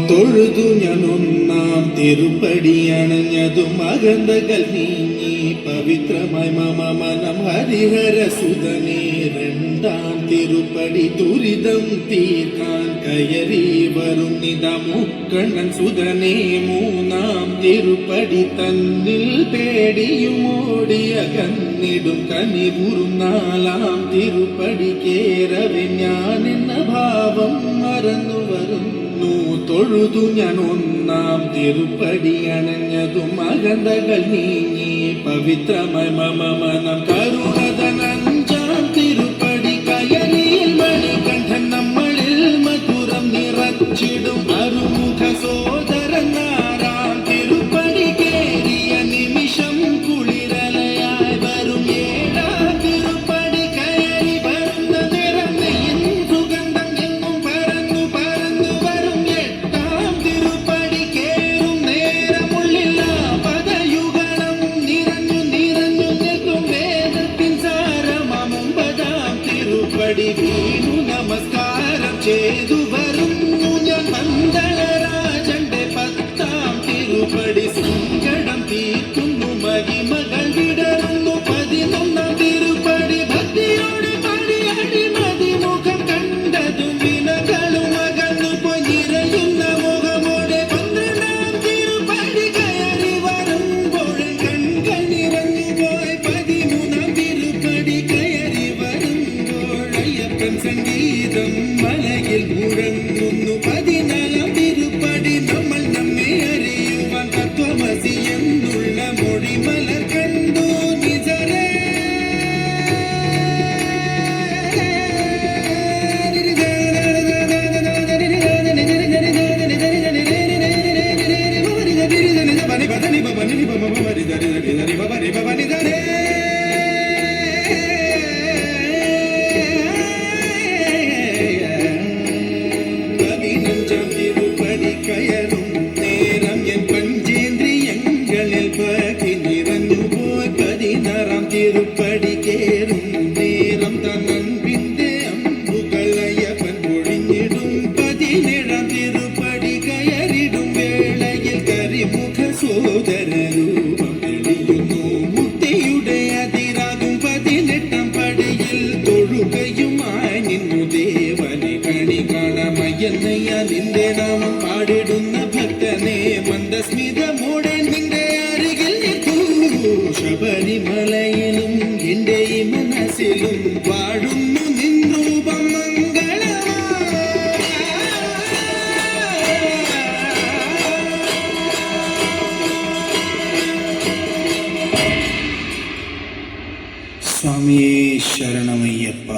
തൊഴുതു ഞാനൊന്നാം തിരുപ്പടിയണഞ്ഞതും അകന്തകൾ നീങ്ങി പവിത്രമായി മമ മനം ഹരിഹരസുതനേ. രണ്ടാം തിരുപ്പടി ദുരിതം തീർക്കാൻ കയറി വരും നിതമുക്കണ്ണൻ സുതനേ. മൂന്നാം തിരുപ്പടി തന്നിൽ പേടിയും ഓടിയ കന്നിടും കനിപുറും. നാലാം തിരുപ്പടി കേറവെ ഞാൻ എന്ന ഭാവം മറന്നു വരുന്നു. തൊഴുതു ഞാൻ ഒന്നാം തിരുപ്പടി അണഞ്ഞതും അകന്തകൾ നീങ്ങി പവിത്രമായി മമ മനം കരുണതൻ. അഞ്ചാം തിരുപ്പടി കയറിയിൽ മണികണ്ഠൻ നമ്മളിൽ മധുരം നിറച്ചിടും അറുമുഖ സോദരൻ. ആറാം തിരുപ്പടി കേറിയ നിമിഷം കുളിരലയായി വരും. ഏഴാം തിരുപ്പടി കയറി വരുന്ന നിറം നെയ്യും സുഗന്ധം എങ്ങും പരന്നു പരന്നു വരും. എട്ടാം തിരുപ്പടി കേറും നേരമുള്ളില്ല പദയുഗണം നിറഞ്ഞു നിറഞ്ഞു നിൽക്കും വേദത്തിൻ സാരമാം. ഒമ്പതാം തിരുപ്പടി വീണു നമസ്കാരം ചെയ്തു വരുന്നു ഞാൻ മന്ദളരാജന്റെ. പത്താം തിരുപ്പടി സങ്കടം തീർക്കുന്നു മഹിമകൾ വിടരുന്നു. പതിനൊന്നാം തിരുപ്പടി ഭക്തിയോടെ പടിയടി മതിമുഖം കണ്ടതും വിനകളും അകന്നു പോയി നിറയുന്ന മുഖമോടെ. പന്ത്രണ്ടാം തിരുപ്പടി കയറി വരുമ്പോൾ കൺകൾ നിറഞ്ഞു പോയി. പതിമൂന്നാം തിരുപ്പടി കയറി വരുമ്പോൾ അയ്യപ്പൻ സംഗീതം മലയിൽ മുഴങ്ങുന്നു. പതിനാലാം തിരുപ്പടി നമ്മൾ നമ്മെ അറിയുവാൻ തത്വമസി എന്നുള്ള മൊഴിമലർ കണ്ടു നിജരേ. പതിനഞ്ചാം തിരുപ്പടി കയറും നേരം എൻ പഞ്ചേന്ദ്രിയങ്ങളിൽ ഭക്തി നിറഞ്ഞു പോയി. പതിനാറാം തിരുപ്പടി കേറും നേരം തന്നൻപിന്റെ അമ്പുകളയപ്പൻ പൊഴിഞ്ഞിടും. പതിനേഴാം തിരുപ്പടി കയറിടും വേളയിൽ കരിമുഖ സോദര രൂപം തെളിയുന്നു. മുക്തിയുടെ അതിരാകും പതിനെട്ടാം പടിയിൽ തൊഴുകയുമായി നിന്നു ദേവനെ. കണി കാണമയ്യന്നയ്യ നിന്റെ നാമം പാടിടുന്ന ഭക്തനെ മന്ദസ്മിതമോടെ നിന്റെ അരികിൽ നിൽക്കൂ. ശബരിമലയിലും എന്റെ ഈ മനസ്സിലും പാടുന്നു നിൻ രൂപം മംഗളമാ. സ്വാമിയേ ശരണമയ്യപ്പ.